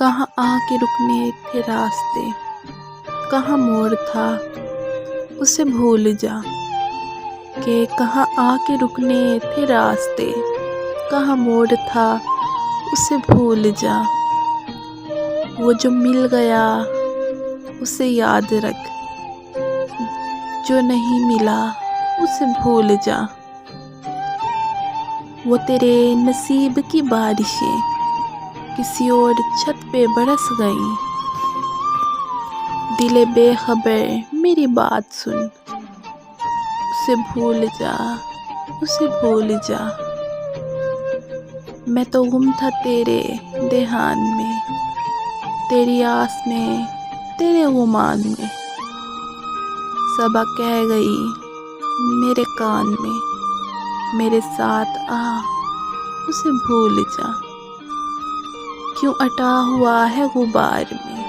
کہاں آ کے رکنے تھے راستے، کہاں موڑ تھا اسے بھول جا، کہ کہاں آ کے رکنے تھے راستے، کہاں موڑ تھا اسے بھول جا۔ وہ جو مل گیا اسے یاد رکھ، جو نہیں ملا اسے بھول جا۔ وہ تیرے نصیب کی بارشیں کسی اور چھت پہ برس گئیں، دل بے خبر میری بات سن، اسے بھول جا، اسے بھول جا۔ میں تو گم تھا تیرے دھیان میں، تیری آس میں، تیرے گمان میں، صبا کہہ گئی میرے کان میں، میرے ساتھ آ اسے بھول جا۔ کیوں اٹا ہوا ہے غبار میں،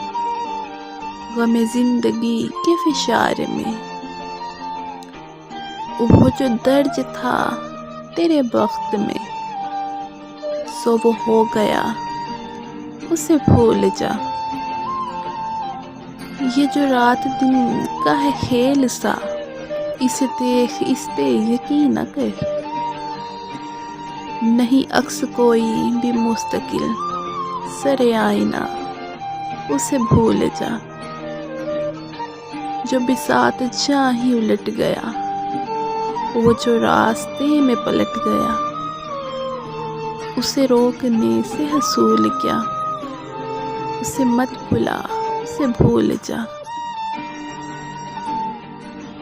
غم زندگی کے فشار میں، وہ جو درج تھا تیرے بخت میں، سو وہ ہو گیا اسے بھول جا۔ یہ جو رات دن کا ہے کھیل سا، اسے دیکھ اس پہ یقین نہ کر، نہیں عکس کوئی بھی مستقل سر آئینہ اسے بھول جا۔ جو بساط جاں ہی الٹ گیا، وہ جو راستے میں پلٹ گیا، اسے روکنے سے حصول کیا، اسے مت بھلا اسے بھول جا۔